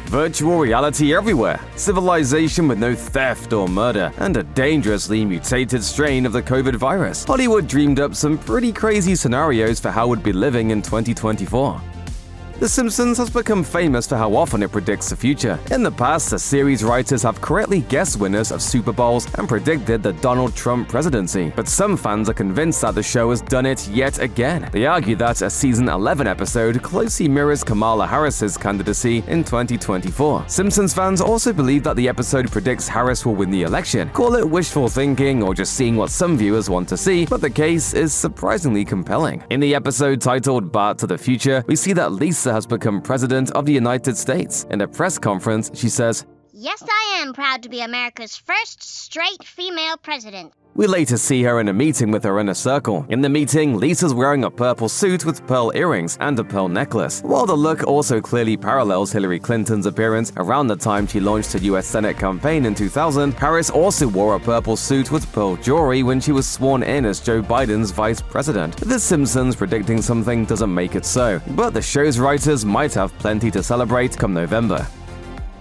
Virtual reality everywhere, civilization with no theft or murder, and a dangerously mutated strain of the COVID virus. Hollywood dreamed up some pretty crazy scenarios for how we'd be living in 2024. The Simpsons has become famous for how often it predicts the future. In the past, the series writers have correctly guessed winners of Super Bowls and predicted the Donald Trump presidency, but some fans are convinced that the show has done it yet again. They argue that a season 11 episode closely mirrors Kamala Harris's candidacy in 2024. Simpsons fans also believe that the episode predicts Harris will win the election. Call it wishful thinking or just seeing what some viewers want to see, but the case is surprisingly compelling. In the episode titled Back to the Future, we see that Lisa has become President of the United States. In a press conference, she says, "Yes, I am proud to be America's first straight female president." We later see her in a meeting with her inner circle. In the meeting, Lisa's wearing a purple suit with pearl earrings and a pearl necklace. While the look also clearly parallels Hillary Clinton's appearance around the time she launched her US Senate campaign in 2000, Harris also wore a purple suit with pearl jewelry when she was sworn in as Joe Biden's vice president. The Simpsons predicting something doesn't make it so, but the show's writers might have plenty to celebrate come November.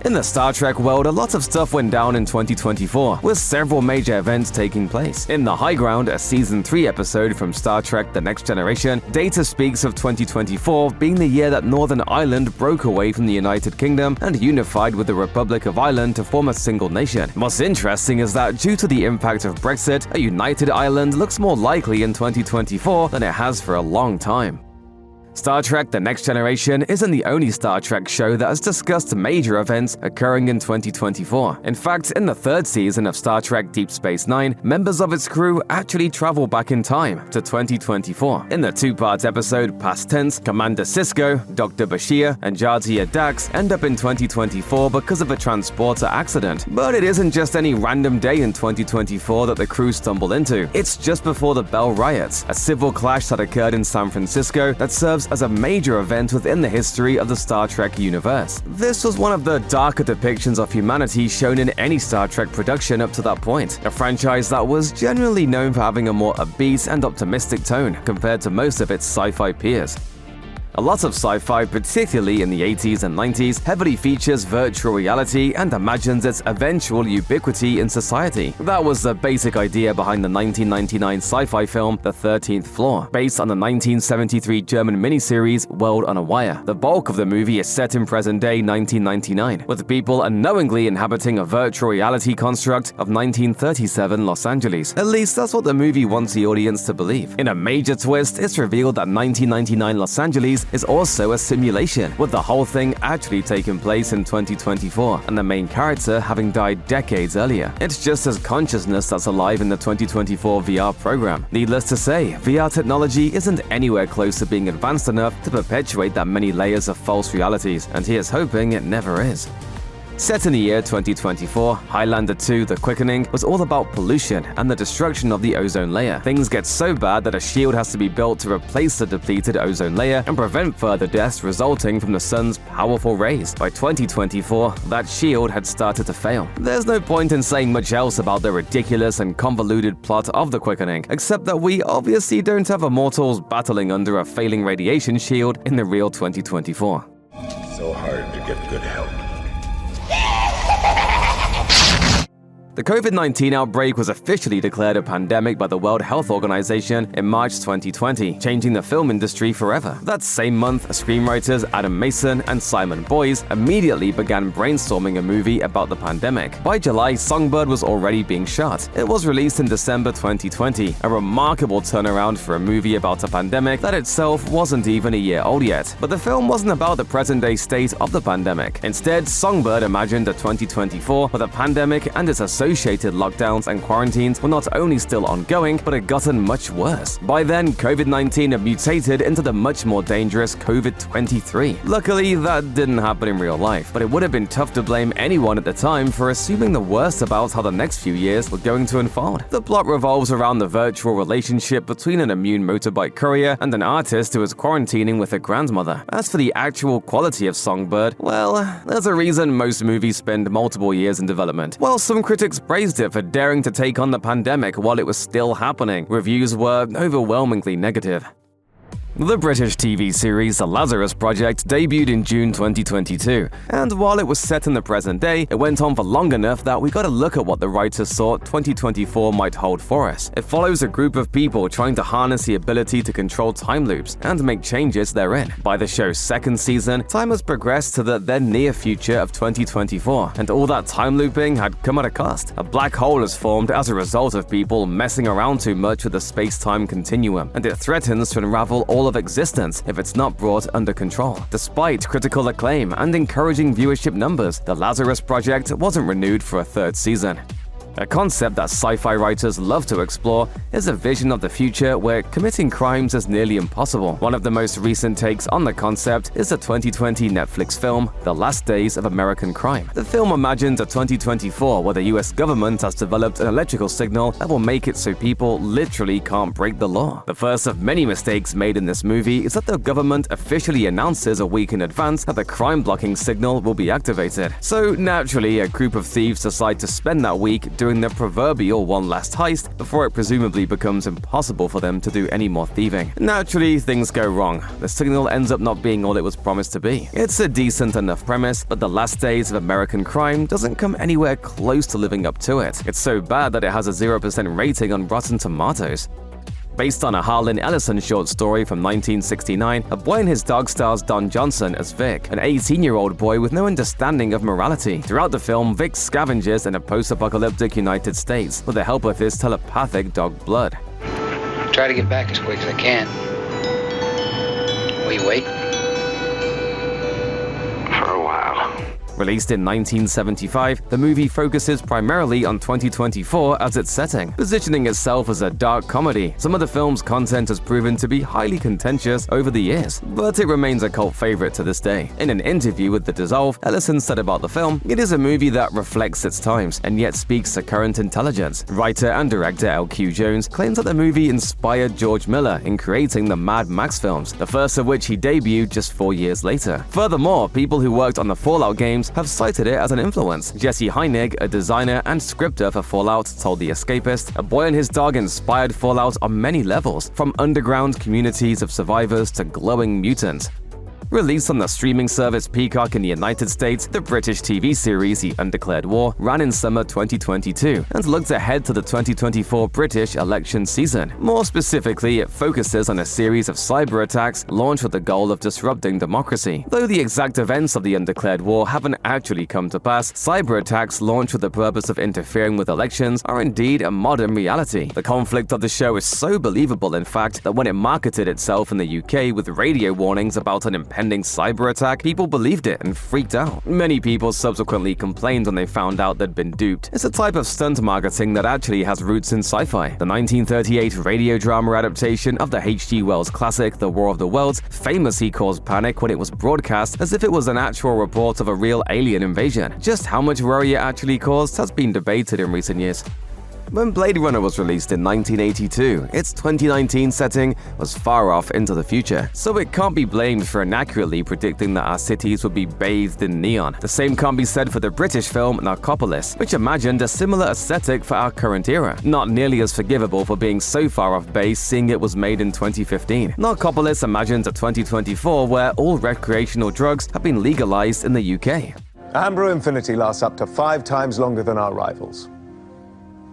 In the Star Trek world, a lot of stuff went down in 2024, with several major events taking place. In The High Ground, a Season 3 episode from Star Trek The Next Generation, Data speaks of 2024 being the year that Northern Ireland broke away from the United Kingdom and unified with the Republic of Ireland to form a single nation. What's interesting is that due to the impact of Brexit, a united Ireland looks more likely in 2024 than it has for a long time. Star Trek The Next Generation isn't the only Star Trek show that has discussed major events occurring in 2024. In fact, in the third season of Star Trek Deep Space Nine, members of its crew actually travel back in time to 2024. In the two-part episode Past Tense, Commander Sisko, Dr. Bashir, and Jadzia Dax end up in 2024 because of a transporter accident. But it isn't just any random day in 2024 that the crew stumble into. It's just before the Bell Riots, a civil clash that occurred in San Francisco that serves as a major event within the history of the Star Trek universe. This was one of the darker depictions of humanity shown in any Star Trek production up to that point, a franchise that was generally known for having a more upbeat and optimistic tone compared to most of its sci-fi peers. A lot of sci-fi, particularly in the 80s and 90s, heavily features virtual reality and imagines its eventual ubiquity in society. That was the basic idea behind the 1999 sci-fi film The 13th Floor, based on the 1973 German miniseries World on a Wire. The bulk of the movie is set in present-day 1999, with people unknowingly inhabiting a virtual reality construct of 1937 Los Angeles. At least that's what the movie wants the audience to believe. In a major twist, it's revealed that 1999 Los Angeles is also a simulation, with the whole thing actually taking place in 2024, and the main character having died decades earlier. It's just as consciousness that's alive in the 2024 VR program. Needless to say, VR technology isn't anywhere close to being advanced enough to perpetuate that many layers of false realities, and here's hoping it never is. Set in the year 2024, Highlander II: The Quickening was all about pollution and the destruction of the ozone layer. Things get so bad that a shield has to be built to replace the depleted ozone layer and prevent further deaths resulting from the sun's powerful rays. By 2024, that shield had started to fail. There's no point in saying much else about the ridiculous and convoluted plot of The Quickening, except that we obviously don't have immortals battling under a failing radiation shield in the real 2024. So hard to get good help. The COVID-19 outbreak was officially declared a pandemic by the World Health Organization in March 2020, changing the film industry forever. That same month, screenwriters Adam Mason and Simon Boyes immediately began brainstorming a movie about the pandemic. By July, Songbird was already being shot. It was released in December 2020, a remarkable turnaround for a movie about a pandemic that itself wasn't even a year old yet. But the film wasn't about the present-day state of the pandemic. Instead, Songbird imagined a 2024 where the pandemic and its associated lockdowns and quarantines were not only still ongoing, but had gotten much worse. By then, COVID-19 had mutated into the much more dangerous COVID-23. Luckily, that didn't happen in real life, but it would have been tough to blame anyone at the time for assuming the worst about how the next few years were going to unfold. The plot revolves around the virtual relationship between an immune motorbike courier and an artist who is quarantining with her grandmother. As for the actual quality of Songbird, well, there's a reason most movies spend multiple years in development. While some critics praised it for daring to take on the pandemic while it was still happening, reviews were overwhelmingly negative. The British TV series The Lazarus Project debuted in June 2022, and while it was set in the present day, it went on for long enough that we got a look at what the writers thought 2024 might hold for us. It follows a group of people trying to harness the ability to control time loops and make changes therein. By the show's second season, time has progressed to the then near future of 2024, and all that time looping had come at a cost. A black hole has formed as a result of people messing around too much with the space-time continuum, and it threatens to unravel all of existence if it's not brought under control. Despite critical acclaim and encouraging viewership numbers, The Lazarus Project wasn't renewed for a third season. A concept that sci-fi writers love to explore is a vision of the future where committing crimes is nearly impossible. One of the most recent takes on the concept is the 2020 Netflix film, The Last Days of American Crime. The film imagines a 2024 where the US government has developed an electrical signal that will make it so people literally can't break the law. The first of many mistakes made in this movie is that the government officially announces a week in advance that the crime-blocking signal will be activated. So naturally, a group of thieves decide to spend that week doing their proverbial one last heist before it presumably becomes impossible for them to do any more thieving. Naturally, things go wrong. The signal ends up not being all it was promised to be. It's a decent enough premise, but The Last Days of American Crime doesn't come anywhere close to living up to it. It's so bad that it has a 0% rating on Rotten Tomatoes. Based on a Harlan Ellison short story from 1969, A Boy and His Dog stars Don Johnson as Vic, an 18-year-old boy with no understanding of morality. Throughout the film, Vic scavenges in a post-apocalyptic United States with the help of his telepathic dog blood. Try to get back as quick as I can. Will you wait? For a while. Released in 1975, the movie focuses primarily on 2024 as its setting, positioning itself as a dark comedy. Some of the film's content has proven to be highly contentious over the years, but it remains a cult favorite to this day. In an interview with The Dissolve, Ellison said about the film, "It is a movie that reflects its times and yet speaks to current intelligence." Writer and director L.Q. Jones claims that the movie inspired George Miller in creating the Mad Max films, the first of which he debuted just 4 years later. Furthermore, people who worked on the Fallout games have cited it as an influence. Jesse Heinig, a designer and scripter for Fallout, told The Escapist, "A Boy and His Dog inspired Fallout on many levels, from underground communities of survivors to glowing mutants." Released on the streaming service Peacock in the United States, the British TV series The Undeclared War ran in summer 2022 and looked ahead to the 2024 British election season. More specifically, it focuses on a series of cyber attacks launched with the goal of disrupting democracy. Though the exact events of the Undeclared War haven't actually come to pass, cyber attacks launched with the purpose of interfering with elections are indeed a modern reality. The conflict of the show is so believable, in fact, that when it marketed itself in the UK with radio warnings about an impending cyber attack, people believed it and freaked out. Many people subsequently complained when they found out they'd been duped. It's a type of stunt marketing that actually has roots in sci-fi. The 1938 radio drama adaptation of the H.G. Wells classic The War of the Worlds famously caused panic when it was broadcast as if it was an actual report of a real alien invasion. Just how much worry it actually caused has been debated in recent years. When Blade Runner was released in 1982, its 2019 setting was far off into the future, so it can't be blamed for inaccurately predicting that our cities would be bathed in neon. The same can't be said for the British film Narcopolis, which imagined a similar aesthetic for our current era. Not nearly as forgivable for being so far off base, seeing it was made in 2015. Narcopolis imagines a 2024 where all recreational drugs have been legalized in the UK. Amber Infinity lasts up to 5 times longer than our rivals.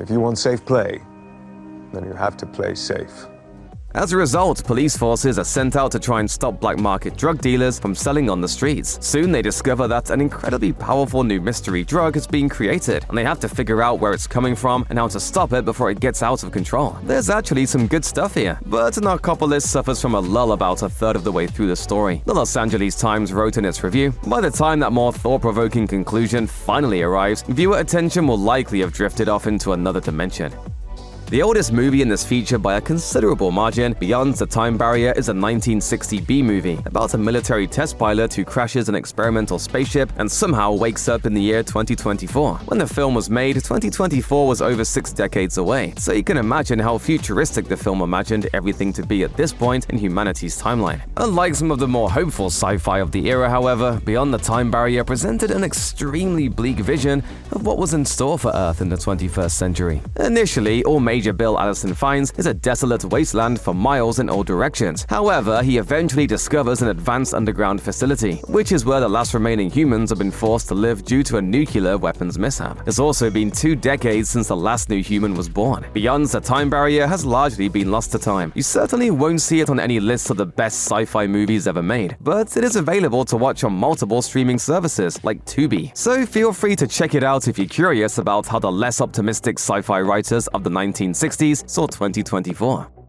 If you want safe play, then you have to play safe. As a result, police forces are sent out to try and stop black market drug dealers from selling on the streets. Soon they discover that an incredibly powerful new mystery drug has been created, and they have to figure out where it's coming from and how to stop it before it gets out of control. There's actually some good stuff here, but Narcopolis suffers from a lull about a third of the way through the story. The Los Angeles Times wrote in its review, "By the time that more thought-provoking conclusion finally arrives, viewer attention will likely have drifted off into another dimension." The oldest movie in this feature by a considerable margin, Beyond the Time Barrier, is a 1960 B-movie about a military test pilot who crashes an experimental spaceship and somehow wakes up in the year 2024. When the film was made, 2024 was over 6 decades away, so you can imagine how futuristic the film imagined everything to be at this point in humanity's timeline. Unlike some of the more hopeful sci-fi of the era, however, Beyond the Time Barrier presented an extremely bleak vision of what was in store for Earth in the 21st century. Initially, all major Major Bill Allison finds is a desolate wasteland for miles in all directions. However, he eventually discovers an advanced underground facility, which is where the last remaining humans have been forced to live due to a nuclear weapons mishap. It's also been 2 decades since the last new human was born. Beyond's the time barrier has largely been lost to time. You certainly won't see it on any list of the best sci-fi movies ever made, but it is available to watch on multiple streaming services like Tubi. So feel free to check it out if you're curious about how the less optimistic sci-fi writers of the 1960s saw 2024.